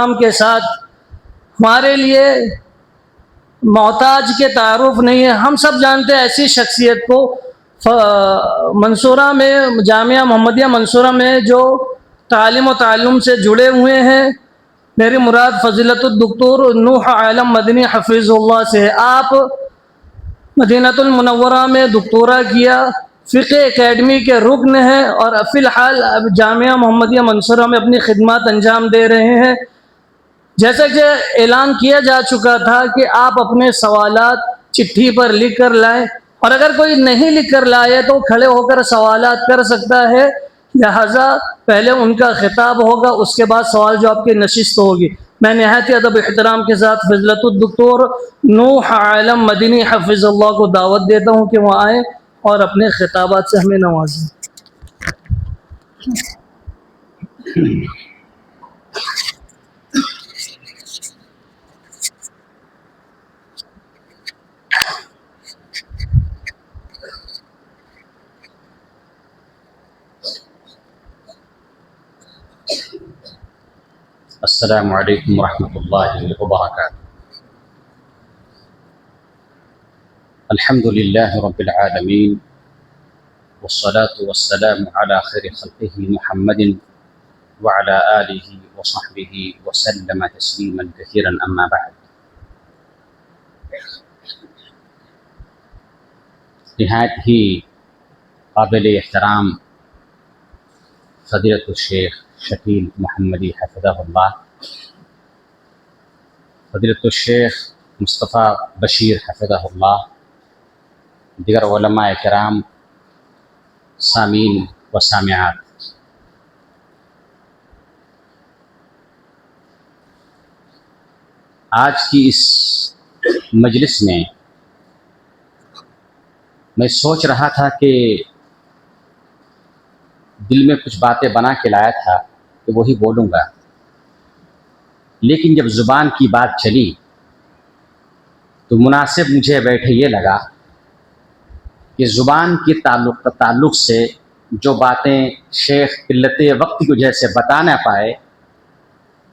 احترام کے ساتھ ہمارے لیے محتاج کے تعارف نہیں ہے. ہم سب جانتے ہیں ایسی شخصیت کو منصورہ میں, جامعہ محمدیہ منصورہ میں جو تعلیم و تعلم سے جڑے ہوئے ہیں. میری مراد فضیلت الدکتور نوح عالم مدنی حفیظ اللہ سے ہے. آپ مدینہ المنورہ میں دکتورہ کیا, فقہ اکیڈمی کے رکن ہیں اور فی الحال اب جامعہ محمدیہ منصورہ میں اپنی خدمات انجام دے رہے ہیں. جیسا کہ اعلان کیا جا چکا تھا کہ آپ اپنے سوالات چٹھی پر لکھ کر لائیں, اور اگر کوئی نہیں لکھ کر لائے تو کھڑے ہو کر سوالات کر سکتا ہے. لہذا پہلے ان کا خطاب ہوگا, اس کے بعد سوال جواب کی نشست ہوگی. میں نہایت ادب احترام کے ساتھ فضیلت الدکتور نوح عالم مدنی حفظ اللہ کو دعوت دیتا ہوں کہ وہ آئیں اور اپنے خطابات سے ہمیں نوازیں. السلام علیکم ورحمۃ اللہ وبرکاتہ. الحمد للہ رب العالمین والصلاة والسلام علی خیر خلقہ محمد وعلی آلہ وصحبہ وسلم تسلیما کثیرا. اما بعد, نہایت ہی قابل احترام فضیلت الشیخ شکیل محمدی حفظہ اللہ, فضیلت الشیخ مصطفیٰ بشیر حفظہ اللہ, دیگر علماء کرام, سامعین و سامعات, آج کی اس مجلس میں میں سوچ رہا تھا کہ دل میں کچھ باتیں بنا کے لایا تھا کہ وہی بولوں گا, لیکن جب زبان کی بات چلی تو مناسب مجھے بیٹھے یہ لگا کہ زبان کی تعلق سے جو باتیں شیخ قلت وقت کی وجہ سے بتا نہ پائے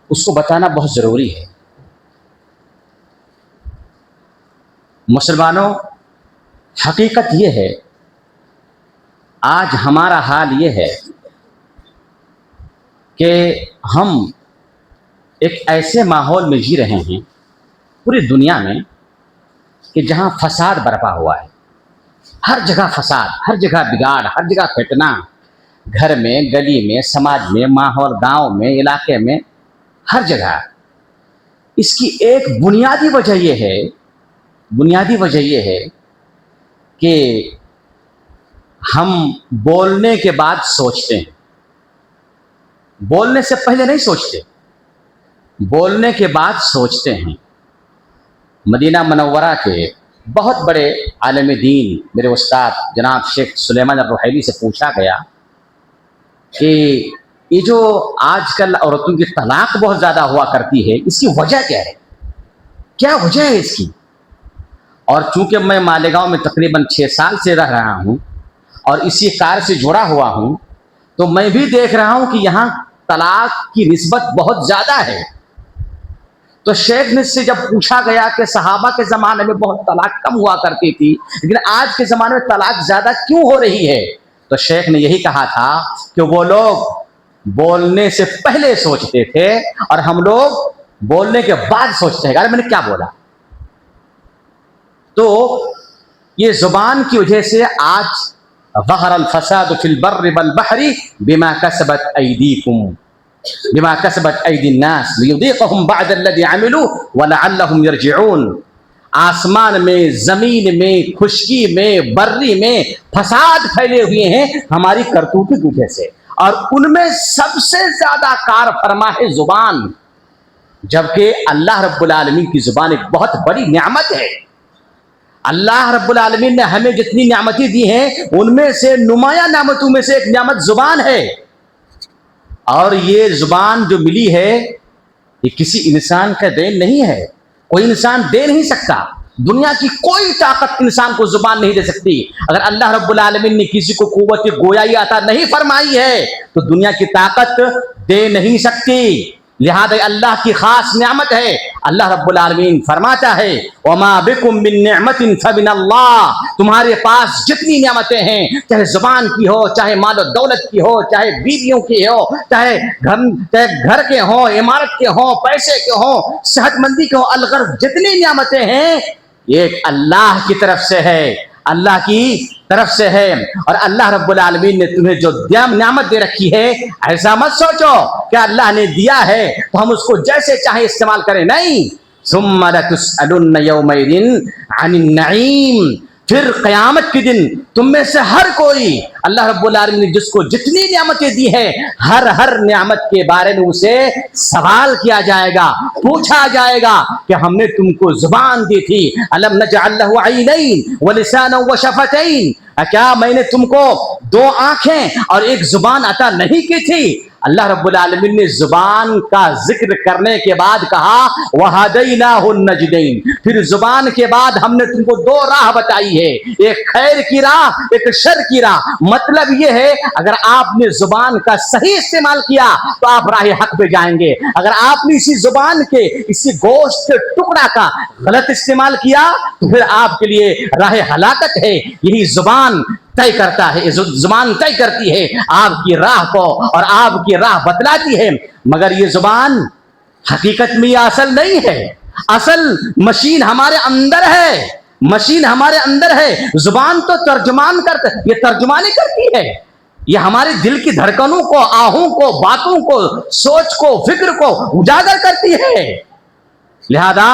اس کو بتانا بہت ضروری ہے. مسلمانوں, حقیقت یہ ہے آج ہمارا حال یہ ہے کہ ہم ایک ایسے ماحول میں جی رہے ہیں پوری دنیا میں کہ جہاں فساد برپا ہوا ہے. ہر جگہ فساد, ہر جگہ بگاڑ, ہر جگہ فتنہ, گھر میں, گلی میں, سماج میں, ماحول, گاؤں میں, علاقے میں, ہر جگہ. اس کی ایک بنیادی وجہ یہ ہے کہ ہم بولنے کے بعد سوچتے ہیں, بولنے سے پہلے نہیں سوچتے, بولنے کے بعد سوچتے ہیں. مدینہ منورہ کے بہت بڑے عالم دین میرے استاد جناب شیخ سلیمان الرحیلی سے پوچھا گیا کہ یہ جو آج کل عورتوں کی طلاق بہت زیادہ ہوا کرتی ہے, اس کی وجہ کیا ہے, کیا وجہ ہے اس کی؟ اور چونکہ میں مالیگاؤں میں تقریباً 6 سال سے رہ رہا ہوں اور اسی کار سے جڑا ہوا ہوں, تو میں بھی دیکھ رہا ہوں کہ یہاں طلاق کی نسبت بہت زیادہ ہے. تو شیخ نے سے جب پوچھا گیا کہ صحابہ کے زمانے میں بہت طلاق کم ہوا کرتی تھی, لیکن آج کے زمانے میں طلاق زیادہ کیوں ہو رہی ہے, تو شیخ نے یہی کہا تھا کہ وہ لوگ بولنے سے پہلے سوچتے تھے اور ہم لوگ بولنے کے بعد سوچتے ہیں. یار میں نے کیا بولا؟ تو یہ زبان کی وجہ سے آج ظہر الفساد فی البر والبحر بما کسبت ایدیکم بما کسبت ایدی الناس لیذیقہم بعد الذی عملوا ولعلہم یرجعون. آسمان میں, زمین میں, خشکی میں, بری میں فساد پھیلے ہوئے ہیں ہماری کرتوت کی وجہ سے, اور ان میں سب سے زیادہ کار فرما ہے زبان, جبکہ اللہ رب العالمین کی زبان ایک بہت بڑی نعمت ہے. اللہ رب العالمین نے ہمیں جتنی نعمتیں دی ہیں ان میں سے نمایاں نعمتوں میں سے ایک نعمت زبان ہے. اور یہ زبان جو ملی ہے یہ کسی انسان کا دین نہیں ہے, کوئی انسان دے نہیں سکتا. دنیا کی کوئی طاقت انسان کو زبان نہیں دے سکتی. اگر اللہ رب العالمین نے کسی کو قوت گویائی عطا نہیں فرمائی ہے تو دنیا کی طاقت دے نہیں سکتی. لہذا اللہ کی خاص نعمت ہے. اللہ رب العالمین فرماتا ہے وما بکم من نعمت فمن اللہ. تمہارے پاس جتنی نعمتیں ہیں، چاہے زبان کی ہو، چاہے مال و دولت کی ہو، چاہے بیویوں کی ہو، چاہے گھر کے ہوں، عمارت کے ہوں، پیسے کے ہوں، صحت مندی کے ہوں، الغرض جتنی نعمتیں ہیں ایک اللہ کی طرف سے ہے، اللہ کی طرف سے ہے. اور اللہ رب العالمین نے تمہیں جو نعمت دے رکھی ہے، ایسا مت سوچو کہ اللہ نے دیا ہے تو ہم اس کو جیسے چاہیں استعمال کریں. نہیں. ثم لتسألن یومئذ عن النعیم. پھر قیامت کے دن تم میں سے ہر کوئی، اللہ رب العالمین نے جس کو جتنی نعمتیں دی ہے، ہر نعمت کے بارے میں اسے سوال کیا جائے گا، پوچھا جائے گا کہ ہم نے تم کو زبان دی تھی، الم نجعل له عینین ولسانا وشفتین، کیا میں نے تم کو 2 آنکھیں اور ایک زبان عطا نہیں کی تھی؟ اللہ رب العالمین نے زبان کا ذکر کرنے کے بعد کہا وَهَدَيْنَاهُ النَّجْدَيْنِ. پھر زبان کے بعد ہم نے تم کو 2 راہ بتائی ہے، ایک خیر کی راہ، ایک شر کی راہ. مطلب یہ ہے اگر آپ نے زبان کا صحیح استعمال کیا تو آپ راہ حق پہ جائیں گے. اگر آپ نے اسی زبان کے، اسی گوشت کے ٹکڑا کا غلط استعمال کیا تو پھر آپ کے لیے راہ ہلاکت ہے. یہی زبان طے کرتا ہے، زبان طے کرتی ہے آپ کی راہ کو اور آپ کی راہ بتلاتی ہے. مگر یہ زبان حقیقت میں یہ اصل نہیں ہے. اصل مشین ہمارے اندر ہے، مشین ہمارے اندر ہے. زبان تو ترجمان کرتا ہے، یہ ترجمانی کرتی ہے. یہ ہمارے دل کی دھڑکنوں کو، آہوں کو، باتوں کو، سوچ کو، فکر کو اجاگر کرتی ہے. لہذا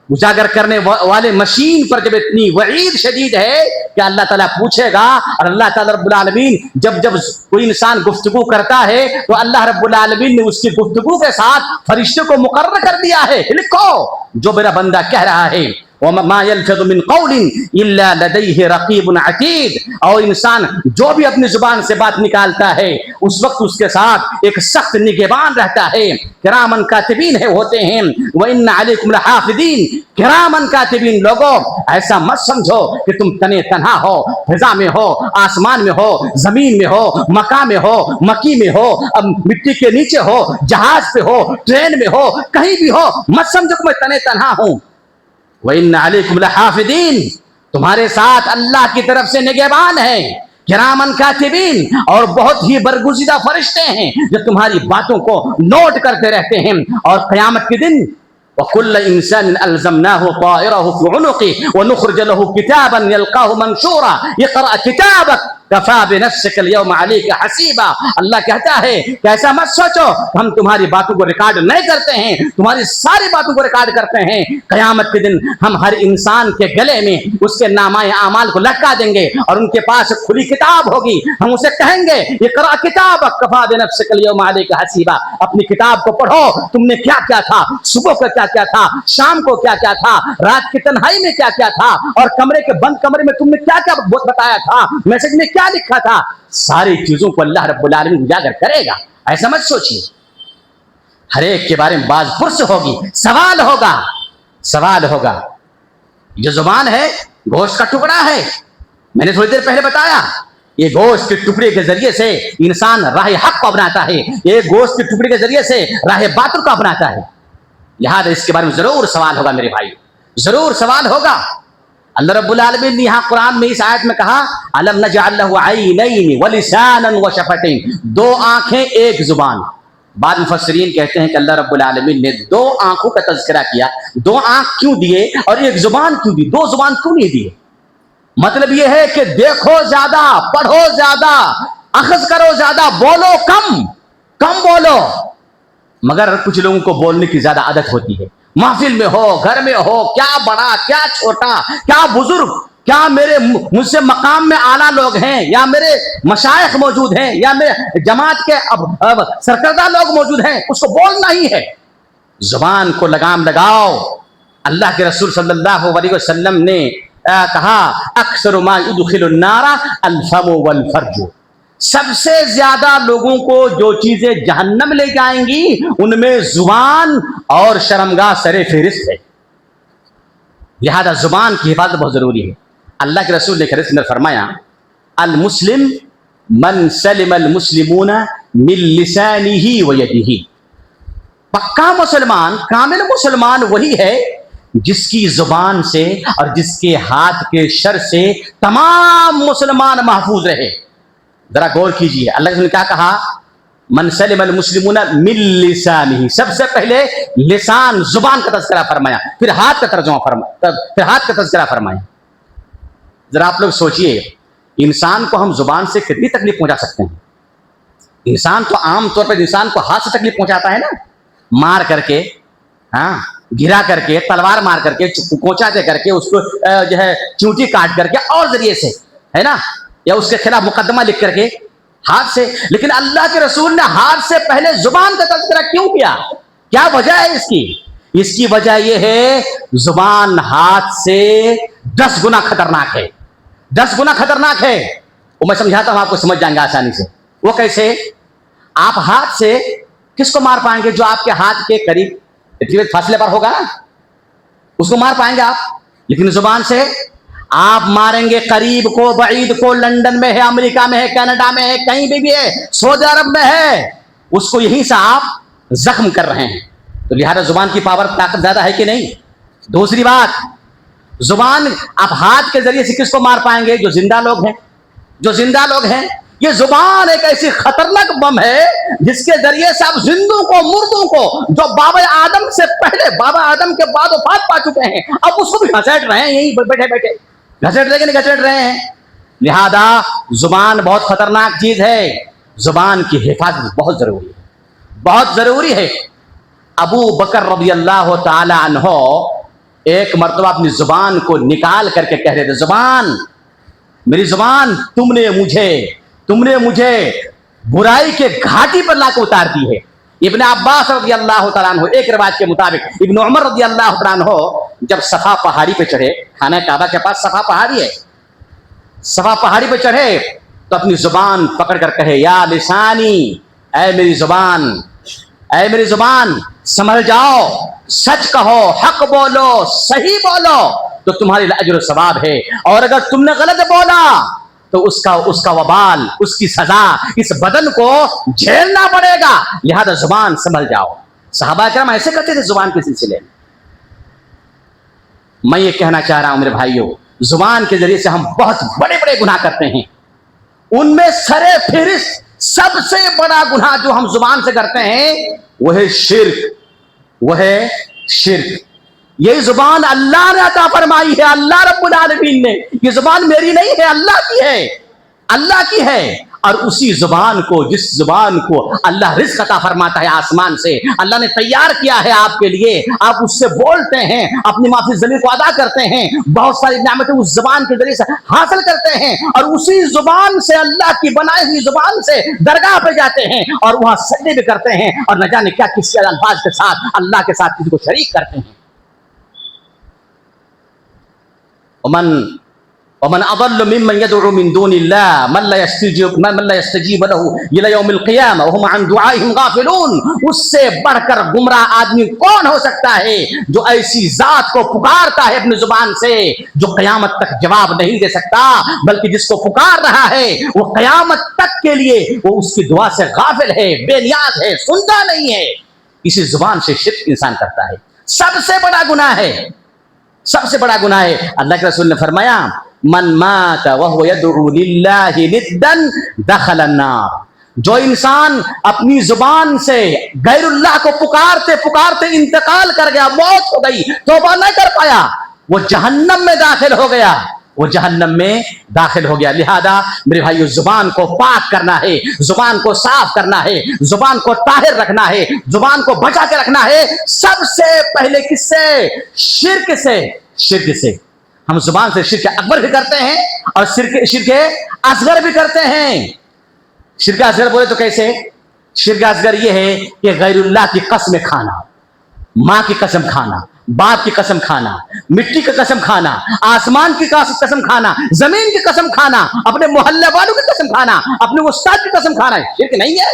اجاگر کرنے والے مشین پر جب اتنی وعید شدید ہے کہ اللہ تعالیٰ پوچھے گا. اور اللہ تعالیٰ رب العالمین جب کوئی انسان گفتگو کرتا ہے تو اللہ رب العالمین نے اس کی گفتگو کے ساتھ فرشتے کو مقرر کر دیا ہے، لکھو جو میرا بندہ کہہ رہا ہے. وَمَا يَلْفِظُ مِنْ قَوْلٍ إِلَّا لَدَيْهِ رَقِيبٌ عَتِيدٌ. اور انسان جو بھی اپنی زبان سے بات نکالتا ہے اس وقت اس کے ساتھ ایک سخت نگہبان رہتا ہے. کرامن کاتبین ہے ہوتے ہیں. وَإِنَّ عَلَيْكُمْ لَحَافِظِينَ. کرامن کاتبین. لوگوں ایسا مت سمجھو کہ تم تنے تنہا ہو، فضا میں ہو، آسمان میں ہو، زمین میں ہو، مکہ میں ہو، مکی میں ہو، مٹی کے نیچے ہو، جہاز پہ ہو، ٹرین میں ہو، کہیں بھی ہو. مت سمجھو کہ میں تنے تنہا ہوں. وَإِنَّ عَلَيْكُمْ لَحَافِظِينَ. تمہارے ساتھ اللہ کی طرف سے نگہبان ہے، کرامن کاتبین، اور بہت ہی برگزیدہ فرشتے ہیں جو تمہاری باتوں کو نوٹ کرتے رہتے ہیں. اور قیامت کے دن وَكُلَّ إِنسَانٍ أَلْزَمْنَاهُ طَائِرَهُ فِي عُنُقِهِ وَنُخْرِجُ لَهُ كِتَابًا يَلْقَاهُ مَنشُورًا اقْرَأْ كِتَابَكَ كَفَىٰ بِنَفْسِكَ الْيَوْمَ عَلَيْكَ حَسِيبًا. اللہ کہتا ہے کہ ایسا مت سوچو ہم تمہاری باتوں کو ریکارڈ نہیں کرتے ہیں، تمہاری ساری باتوں کو ریکارڈ کرتے ہیں. قیامت کے دن ہم ہر انسان کے گلے میں اس کے نامہ اعمال کو لٹکا دیں گے اور ان کے پاس کھلی کتاب ہوگی. ہم اسے کہیں گے اقرأ کتابک کفیٰ بنفسک اليوم علیک حسیبا. اپنی کتاب کو پڑھو، تم نے کیا کیا تھا، صبح کو کیا کیا تھا، شام کو کیا کیا تھا، رات کی تنہائی میں کیا کیا تھا، اور کمرے کے بند کمرے میں تم نے کیا کیا بتایا تھا، میسج میں کیا لکھا تھا. ساری چیزوں کو اللہ رب العالمین اجاگر کرے گا. ایسا مت سوچیے. ہر ایک کے بارے میں باز پرس ہوگی، سوال ہوگا، سوال ہوگا. جو زبان ہے گوشت کا ٹکڑا ہے. میں نے تھوڑی دیر پہلے بتایا یہ گوشت کے ٹکڑے کے ذریعے سے انسان راہ حق کو اپناتا ہے، یہ گوشت کے ٹکڑے کے ذریعے سے راہ باطل کو اپناتا ہے. لہذا اس کے بارے میں ضرور سوال ہوگا میرے بھائی، ضرور سوال ہوگا. اللہ رب العالمین نے یہاں قرآن میں اس آیت میں کہا الم نجعل له عینین ولسانا وشفتین. 2 آنکھیں ایک زبان. بعض مفسرین کہتے ہیں کہ اللہ رب العالمین نے 2 آنکھوں کا تذکرہ کیا. 2 آنکھ کیوں دیے اور ایک زبان کیوں دی؟ 2 زبان کیوں نہیں دیے؟ مطلب یہ ہے کہ دیکھو زیادہ، پڑھو زیادہ، اخذ کرو زیادہ، بولو کم بولو. مگر کچھ لوگوں کو بولنے کی زیادہ عادت ہوتی ہے. محفل میں ہو، گھر میں ہو، کیا بڑا کیا چھوٹا، کیا بزرگ، کیا میرے مجھ سے مقام میں اعلیٰ لوگ ہیں یا میرے مشائخ موجود ہیں یا میرے جماعت کے سرکردہ لوگ موجود ہیں، اس کو بولنا ہی ہے. زبان کو لگام لگاؤ. اللہ کے رسول صلی اللہ علیہ وسلم نے کہا اکثر ما يدخل النار الفم والفرج. سب سے زیادہ لوگوں کو جو چیزیں جہنم لے جائیں گی ان میں زبان اور شرمگاہ سر فہرست ہے. لہذا زبان کی حفاظت بہت ضروری ہے. اللہ کے رسول نے حدیث میں فرمایا المسلم من سلم المسلمون من لسانه ويده. پکا مسلمان، کامل مسلمان وہی ہے جس کی زبان سے اور جس کے ہاتھ کے شر سے تمام مسلمان محفوظ رہے. ذرا غور کیجئے، اللہ نے کیا کہا؟ من سلم المسلمون من لسانہ. سب سے پہلے لسان، زبان کا تذکرہ فرمایا، پھر ہاتھ کا ترجمہ فرمایا، پھر ہاتھ کا تذکرہ فرمایا. ذرا آپ لوگ سوچئے، انسان کو ہم زبان سے کتنی تکلیف پہنچا سکتے ہیں؟ انسان تو عام طور پر انسان کو ہاتھ سے تکلیف پہنچاتا ہے نا، مار کر کے، ہاں، گرا کر کے، تلوار مار کر کے، کوچا دے کر کے، اس کو جو ہے چونٹی کاٹ کر کے، اور ذریعے سے، ہے نا، یا اس کے خلاف مقدمہ لکھ کر کے، ہاتھ سے. لیکن اللہ کے رسول نے ہاتھ سے پہلے زبان کا تذکرہ کیوں کیا؟ کیا وجہ ہے اس کی؟ اس کی وجہ یہ ہے زبان ہاتھ سے 10 گنا خطرناک ہے. 10 گنا خطرناک ہے. وہ میں سمجھاتا ہوں، آپ کو سمجھ جائیں گے آسانی سے. وہ کیسے؟ آپ ہاتھ سے کس کو مار پائیں گے؟ جو آپ کے ہاتھ کے قریب فاصلے پر ہوگا نا، اس کو مار پائیں گے آپ. لیکن زبان سے آپ ماریں گے قریب کو، بعید کو، لندن میں ہے، امریکہ میں ہے، کینیڈا میں ہے، کہیں بھی ہے، سعودی عرب میں ہے، اس کو یہیں سے آپ زخم کر رہے ہیں. تو لہذا زبان کی پاور، طاقت زیادہ ہے کہ نہیں؟ دوسری بات، زبان آپ ہاتھ کے ذریعے سے کس کو مار پائیں گے؟ جو زندہ لوگ ہیں. جو زندہ لوگ ہیں. یہ زبان ایک ایسی خطرناک بم ہے جس کے ذریعے سے آپ زندوں کو، مردوں کو، جو بابا آدم سے پہلے، بابا آدم کے بعد وفات پا چکے ہیں، اب اس کو بھی گھسیٹ رہے ہیں، یہیں بیٹھے بیٹھے گھسیٹ رہے کہ نہیں گھسیٹ رہے ہیں. لہذا زبان بہت خطرناک چیز ہے. زبان کی حفاظت بہت ضروری ہے، بہت ضروری ہے. ابو بکر رضی اللہ تعالی عنہ ایک مرتبہ اپنی زبان کو نکال کر کے کہہ رہے تھے، زبان، میری زبان، تم نے مجھے برائی کے گھاٹی پر لا کے اتار دی ہے. ابن عباس رضی اللہ تعالیٰ عنہ، ایک روایت کے مطابق ابن عمر رضی اللہ تعالیٰ عنہ جب صفا پہاڑی پہ چڑھے، خانہ کعبہ کے پاس صفا پہاڑی ہے، صفا پہاڑی پہ چڑھے تو اپنی زبان پکڑ کر کہے، یا لسانی، اے میری زبان، اے میری زبان، سنبھل جاؤ، سچ کہو، حق بولو، صحیح بولو تو تمہارے لیے اجر و ثواب ہے، اور اگر تم نے غلط بولا تو اس کا وبال، اس کی سزا اس بدن کو جھیلنا پڑے گا. لہذا زبان سنبھل جاؤ. صحابہ کرام ایسے کرتے تھے زبان کے سلسلے میں. میں یہ کہنا چاہ رہا ہوں میرے بھائیوں، زبان کے ذریعے سے ہم بہت بڑے بڑے گناہ کرتے ہیں. ان میں سر فہرست سب سے بڑا گناہ جو ہم زبان سے کرتے ہیں وہ ہے شرک. وہ ہے شرک. یہ زبان اللہ نے عطا فرمائی ہے، اللہ رب العالمین نے. یہ زبان میری نہیں ہے، اللہ کی ہے، اللہ کی ہے. اور اسی زبان کو، جس زبان کو اللہ رزق عطا فرماتا ہے آسمان سے، اللہ نے تیار کیا ہے آپ کے لیے، آپ اس سے بولتے ہیں، اپنی معافی ضمیر کو ادا کرتے ہیں، بہت ساری نعمتیں اس زبان کے ذریعے سے حاصل کرتے ہیں، اور اسی زبان سے، اللہ کی بنائی ہوئی زبان سے درگاہ پہ جاتے ہیں اور وہاں سجدے بھی کرتے ہیں، اور نہ جانے کیا کس الفاظ کے ساتھ اللہ کے ساتھ کسی کو شریک کرتے ہیں. ومن اضل ممن يدعو من دون الله من لا يستجيب له الى يوم القيامه وهم عن دعائهم غافلون. اس سے بڑھ کر گمراہ آدمی کون ہو سکتا ہے جو ایسی ذات کو پکارتا ہے اپنی زبان سے جو قیامت تک جواب نہیں دے سکتا، بلکہ جس کو پکار رہا ہے وہ قیامت تک کے لیے وہ اس کی دعا سے غافل ہے، بے نیاز ہے، سنتا نہیں ہے. اسی زبان سے شرک انسان کرتا ہے. سب سے بڑا گناہ ہے، سب سے بڑا گناہ ہے. اللہ کے رسول نے فرمایا، من مات وهو يدعو لله ندا دخل النار. جو انسان اپنی زبان سے غیر اللہ کو پکارتے پکارتے انتقال کر گیا، موت ہو گئی، توبہ نہ کر پایا، وہ جہنم میں داخل ہو گیا، وہ جہنم میں داخل ہو گیا. لہذا میرے بھائیو، زبان کو پاک کرنا ہے، زبان کو صاف کرنا ہے، زبان کو طاہر رکھنا ہے، زبان کو بچا کے رکھنا ہے. سب سے پہلے کس سے؟ شرک سے. شرک سے. ہم زبان سے شرک اکبر بھی کرتے ہیں اور شرک اصغر بھی کرتے ہیں. شرک اصغر بولے تو کیسے؟ شرک اصغر یہ ہے کہ غیر اللہ کی قسم کھانا، ماں کی قسم کھانا، باپ کی قسم کھانا، مٹی کی قسم کھانا، آسمان کی قسم کھانا، زمین کی قسم کھانا، اپنے محلے والوں کی قسم کھانا، اپنے استاد کی قسم کھانا. شرک نہیں ہے.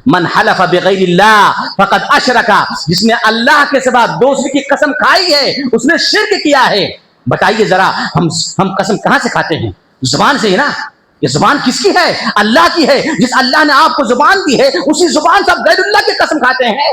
من حلف بغیر اللہ فقد اشرک. جس نے اللہ کے سوا دوسرے کی قسم کھائی ہے اس نے شرک کیا ہے. بتائیے ذرا، ہم قسم کہاں سے کھاتے ہیں؟ زبان سے ہی نا. یہ زبان کس کی ہے؟ اللہ کی ہے. جس اللہ نے آپ کو زبان دی ہے اسی زبان سے آپ غیر اللہ کی قسم کھاتے ہیں.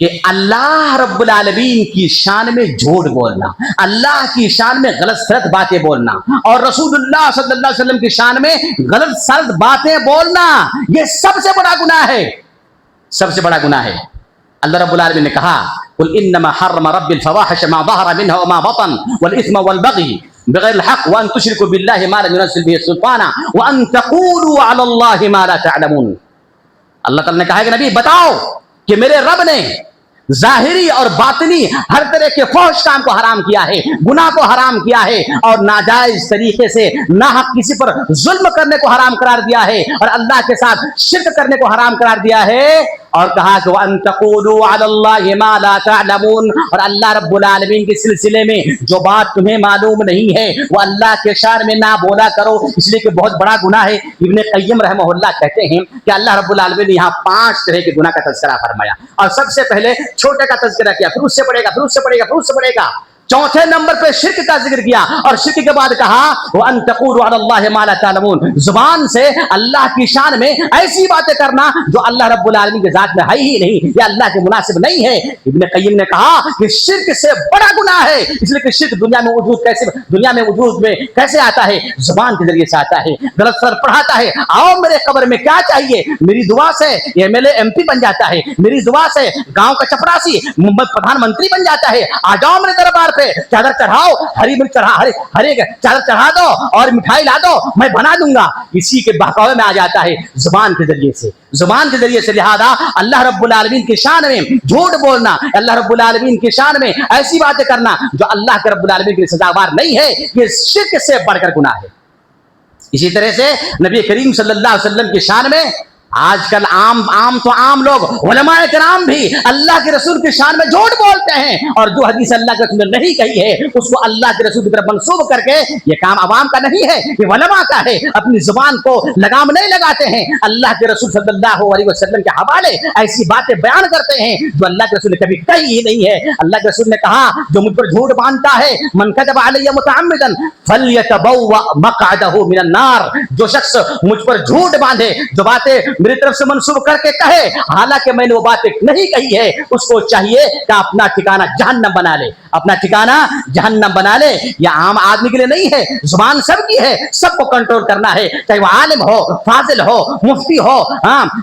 کہ اللہ رب العالمین کی شان میں جھوٹ بولنا، اللہ کی شان میں غلط سلط باتیں بولنا، اور رسول اللہ صلی اللہ علیہ وسلم کی شان میں غلط سلط باتیں بولنا، یہ سب سے بڑا گناہ ہے، سب سے بڑا گناہ ہے۔ اللہ رب العالمین نے کہا قل انما حرم رب الفواحش ما ظهر منها وما بطن والاثم والبغي بغیر الحق وان تشركوا بالله ما لم ينزل به سلطانا وان تقولوا على الله ما لا تعلمون۔ اللہ تعالیٰ نے کہا کہ نبی بتاؤ کہ میرے رب نے ظاہری اور باطنی ہر طرح کے فحش کام کو حرام کیا ہے، گناہ کو حرام کیا ہے، اور ناجائز طریقے سے ناحق کسی پر ظلم کرنے کو حرام قرار دیا ہے، اور اللہ کے ساتھ شرک کرنے کو حرام قرار دیا ہے، اور کہا کہ وَأَن تَقُولُوا عَلَى اللَّهِ مَا لَا تَعْلَمُونَ، اور اللہ رب العالمین کے سلسلے میں جو بات تمہیں معلوم نہیں ہے وہ اللہ کے شان میں نہ بولا کرو، اس لیے کہ بہت بڑا گناہ ہے۔ ابن قیم رحمہ اللہ کہتے ہیں کہ اللہ رب العالمین نے یہاں 5 طرح کے گناہ کا تذکرہ فرمایا، اور سب سے پہلے چھوٹے کا تذکرہ کیا، پھر اس سے پڑے گا، پھر اس سے پڑے گا، پھر اس سے پڑے گا، چوتھے نمبر پہ شرک کا ذکر کیا، اور شرک کے بعد کہا وَأَن تَقُولُوا عَلَى اللَّهِ مَا لَا تَعْلَمُونَ، زبان سے اللہ کی شان میں ایسی باتیں کرنا جو اللہ رب العالمین کے ذات میں ہے ہی نہیں، یا اللہ کے مناسب نہیں ہے۔ ابن قیم نے کہا کہ شرک سے بڑا گناہ ہے، اس لیے کہ شرک دنیا میں وجود میں کیسے آتا ہے؟ زبان کے ذریعے سے آتا ہے، غلط سر پڑھاتا ہے، آؤ میرے قبر میں کیا چاہیے، میری دعا سے M L A M P بن جاتا ہے، میری دعا سے گاؤں کا چپراسی پردھان منتری بن جاتا ہے، آ جاؤ میرے دربار پہ، چادر چڑھاؤ، ہری مرچ چڑھا، ہری چادر چڑھا دو اور مٹھائی لا دو، میں بنا دوں گا، اسی کے بہکاوے میں آ جاتا ہے زبان کے ذریعے سے، زبان کے ذریعے سے۔ لہذا اللہ رب العالمین کی شان میں جھوٹ بولنا، اللہ رب العالمین کی شان میں ایسی باتیں کرنا جو اللہ کے رب العالمین کے لیے سزاوار نہیں ہے، یہ شرک سے بڑھ کر گناہ ہے۔ اسی طرح سے نبی کریم صلی اللہ علیہ وسلم کی شان میں آج کل عام لوگ، علماء کرام بھی اللہ کے رسول کی شان میں جھوٹ بولتے ہیں، اور جو حدیث اللہ کے رسول نے نہیں کہی ہے اس کو اللہ کے رسول کی طرف منسوب کر کے، یہ کام عوام کا نہیں ہے، یہ علماء کا ہے، اپنی زبان کو لگام نہیں لگاتے ہیں، اللہ کے رسول صلی اللہ علیہ وسلم کے حوالے ایسی باتیں بیان کرتے ہیں جو اللہ کے رسول نے کبھی کہی ہی نہیں ہے۔ اللہ کے رسول نے کہا جو مجھ پر جھوٹ باندھتا ہے، من کذب علی متعمدا فلیتبوأ مقعدہ من النار، جو شخص مجھ پر جھوٹ باندھے، جو باتیں میری طرف سے منسوب کر کے کہے حالانکہ میں نے وہ باتیں نہیں کہی ہے، اس کو چاہیے کہ اپنا ٹھکانہ جہنم بنا لے، اپنا ٹھکانہ جہنم بنا لے۔ یہ عام آدمی کے لیے نہیں ہے، زبان سب کی ہے، سب کو کنٹرول کرنا ہے، چاہے وہ عالم ہو، فاضل ہو، مفتی ہو،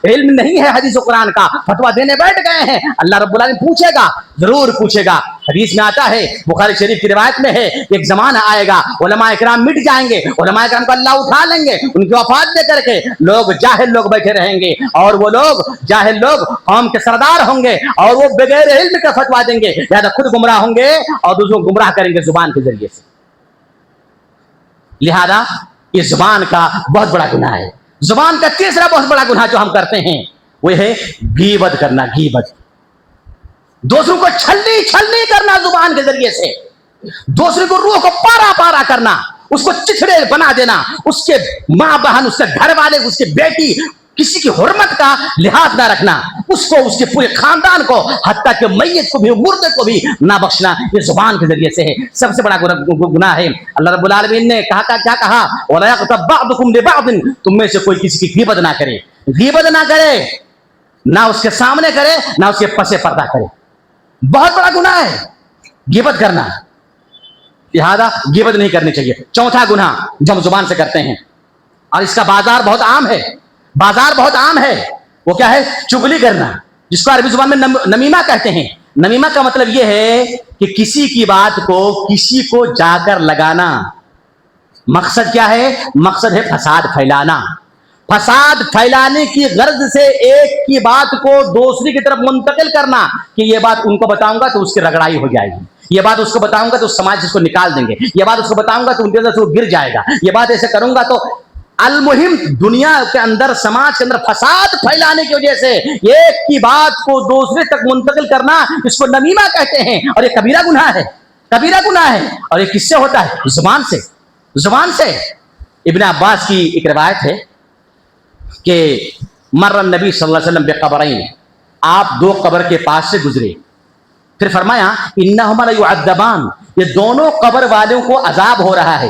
علم نہیں ہے حدیث و قرآن کا، فتویٰ دینے بیٹھ گئے ہیں، اللہ رب العالمین پوچھے گا، ضرور پوچھے گا۔ حدیث میں آتا ہے، بخاری شریف کی روایت میں ہے، ایک زمانہ آئے گا علماء کرام مٹ جائیں گے، علماء کرام کو اللہ اٹھا لیں گے، ان کی وفات دے کر کے لوگ جاہل لوگ بیٹھے رہیں گے، اور وہ لوگ جاہل لوگ قوم کے سردار ہوں گے، اور وہ بغیر علم کا فتویٰ دیں گے، یا تو خود گمراہ ہوں گے اور دوسروں کو گمراہ کریں گے زبان کے ذریعے سے۔ لہذا یہ زبان کا بہت بڑا گناہ ہے۔ زبان کا تیسرا بہت بڑا گناہ جو ہم کرتے ہیں وہ ہے غیبت کرنا، غیبت، دوسروں کو چھلنی کرنا زبان کے ذریعے سے، دوسرے کو روح کو پارا پارا کرنا، اس کو چچڑے بنا دینا، اس کے ماں بہن، اس کے گھر والے، اس کے بیٹی، کسی کی حرمت کا لحاظ نہ رکھنا، اس کو، اس کے پورے خاندان کو، حتیٰ کہ میت کو بھی، مردے کو بھی نہ بخشنا، یہ زبان کے ذریعے سے ہے، سب سے بڑا گناہ ہے۔ اللہ رب العالمین نے کہا کیا کہا؟ وَلَا يَغْتَبْ بَعْضُكُمْ لِبَعْضٍ، تم میں سے کوئی کسی کی غیبت نہ کرے، غیبت نہ کرے، نہ اس کے سامنے کرے، نہ اس کے پس پردہ کرے، بہت بڑا گناہ ہے غیبت کرنا، لہذا غیبت نہیں کرنی چاہیے۔ چوتھا گناہ جو ہم زبان سے کرتے ہیں، اور اس کا بازار بہت عام ہے، وہ کیا ہے؟ چغلی کرنا، جس کو عربی زبان میں نمیمہ کہتے ہیں۔ نمیمہ کا مطلب یہ ہے کہ کسی کی بات کو کسی کو جا کر لگانا، مقصد کیا ہے؟ مقصد ہے فساد پھیلانا، فساد پھیلانے کی غرض سے ایک کی بات کو دوسری کی طرف منتقل کرنا، کہ یہ بات ان کو بتاؤں گا تو اس کی رگڑائی ہو جائے گی، یہ بات اس کو بتاؤں گا تو سماج اس کو نکال دیں گے، یہ بات اس کو بتاؤں گا تو ان کے اندر سے وہ گر جائے گا، یہ بات ایسے کروں گا تو، المہم دنیا کے اندر، سماج کے اندر فساد پھیلانے کی وجہ سے ایک کی بات کو دوسرے تک منتقل کرنا، اس کو نمیمہ کہتے ہیں، اور یہ کبیرہ گناہ ہے، کبیرہ گناہ ہے۔ اور یہ کس سے ہوتا ہے؟ زبان سے، زبان سے۔ ابن عباس کی ایک روایت ہے کہ مر النبی صلی اللہ علیہ وسلم بقبرین، آپ 2 قبر کے پاس سے گزرے، پھر فرمایا انہما لیعذبان، یہ دونوں قبر والوں کو عذاب ہو رہا ہے،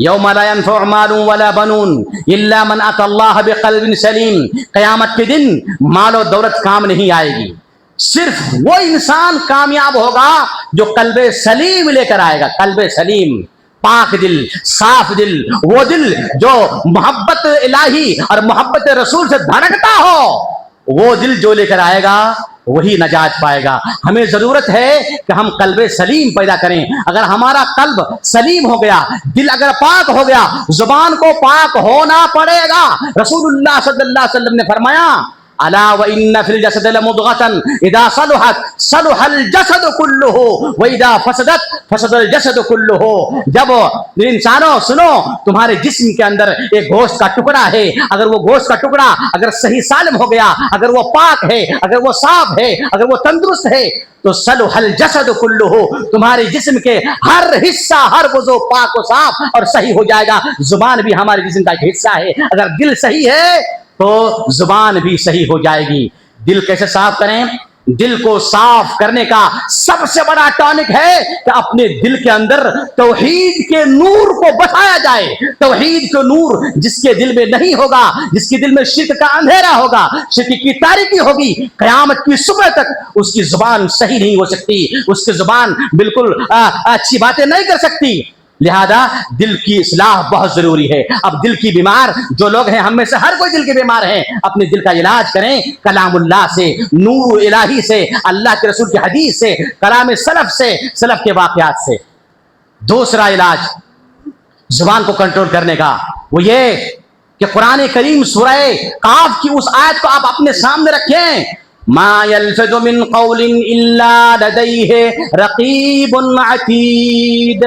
یوم لا ينفع مال ولا بنون الا من اتى الله بقلب سلیم، قیامت کے دن مال و دولت کام نہیں آئے گی، صرف وہ انسان کامیاب ہوگا جو قلب سلیم لے کر آئے گا۔ قلب سلیم، پاک دل، صاف دل، وہ دل جو محبت الہی اور محبت رسول سے دھڑکتا ہو، وہ دل جو لے کر آئے گا وہی نجات پائے گا۔ ہمیں ضرورت ہے کہ ہم قلب سلیم پیدا کریں۔ اگر ہمارا قلب سلیم ہو گیا، دل اگر پاک ہو گیا، زبان کو پاک ہونا پڑے گا۔ رسول اللہ صلی اللہ علیہ وسلم نے فرمایا الا وان فی الجسد لمضغۃ اذا صلحت صلح الجسد كله واذا فسدت فسد الجسد كله۔ جب انسانوں سنو، تمہارے جسم کے اندر ایک گوشت کا ٹکڑا ہے، اگر وہ گوشت کا ٹکڑا اگر صحیح سالم ہو گیا، اگر وہ پاک ہے، اگر وہ صاف ہے، اگر وہ تندرست ہے، تو صلح الجسد كله، تمہارے جسم کے ہر حصہ، ہر عضو پاک و صاف اور صحیح ہو جائے گا۔ زبان بھی ہمارے جسم کا ایک حصہ ہے، اگر دل صحیح ہے تو زبان بھی صحیح ہو جائے گی۔ دل کیسے صاف کریں؟ دل کو صاف کرنے کا سب سے بڑا ٹانک ہے کہ اپنے دل کے اندر توحید کے نور کو بسایا جائے۔ توحید کے نور جس کے دل میں نہیں ہوگا، جس کے دل میں شرک کا اندھیرا ہوگا، شرک کی تاریکی ہوگی، قیامت کی صبح تک اس کی زبان صحیح نہیں ہو سکتی، اس کی زبان بالکل اچھی باتیں نہیں کر سکتی۔ لہذا دل کی اصلاح بہت ضروری ہے۔ اب دل کی بیمار جو لوگ ہیں، ہم میں سے ہر کوئی دل کے بیمار ہیں، اپنے دل کا علاج کریں کلام اللہ سے، نور الہی سے، اللہ کے رسول کی حدیث سے، کلام سلف سے، سلف کے واقعات سے۔ دوسرا علاج زبان کو کنٹرول کرنے کا وہ یہ کہ قرآن کریم سورہ قاف کی اس آیت کو آپ اپنے سامنے رکھیں، ما یلفظ من قول الا لدیہ رقیب عتید۔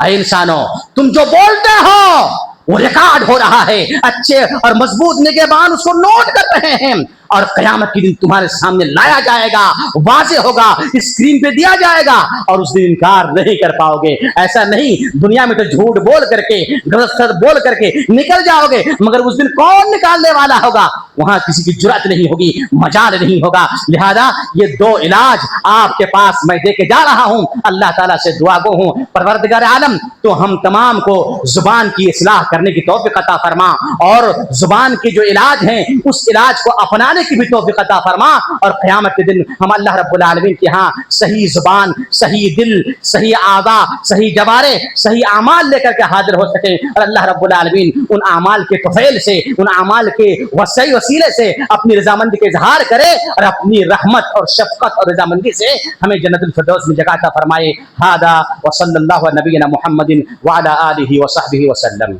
اے انسانوں، تم جو بولتے ہو وہ ریکارڈ ہو رہا ہے، اچھے اور مضبوط نگہبان اس کو نوٹ کر رہے ہیں، اور قیامت کے دن تمہارے سامنے لایا جائے گا، واضح ہوگا، اسکرین پہ دیا جائے گا، اور اس دن انکار نہیں کر پاؤ گے۔ ایسا نہیں دنیا میں تو جھوٹ بول کر کے، غلط بول کر کے نکل جاؤ گے، مگر اس دن کون نکالنے والا ہوگا؟ وہاں کسی کی جرأت نہیں ہوگی، مجال نہیں ہوگا۔ لہذا یہ دو علاج آپ کے پاس میں دے کے جا رہا ہوں۔ اللہ تعالیٰ سے دعا گو ہوں، پروردگار عالم تو ہم تمام کو زبان کی اصلاح کرنے کی توفیق عطا فرما، اور زبان کے جو علاج ہیں اس علاج کو اپنانے کی بھی توفیق عطا فرما، اور قیامت کے دن ہم اللہ رب العالمین کے ہاں صحیح زبان، صحیح دل، صحیح اعضاء، صحیح جوارح، صحیح اعمال لے کر کے حاضر ہو سکیں، اور اللہ رب العالمین ان اعمال کے طفیل سے، ان اعمال کے صحیح وسیلے سے اپنی رضامندی کا اظہار کرے، اور اپنی رحمت اور شفقت اور رضامندی سے ہمیں جنت الفردوس میں جگہ عطا فرمائے۔ ھذا وصلی اللہ علی نبینا محمد وعلی آلہ وصحبہ وسلم۔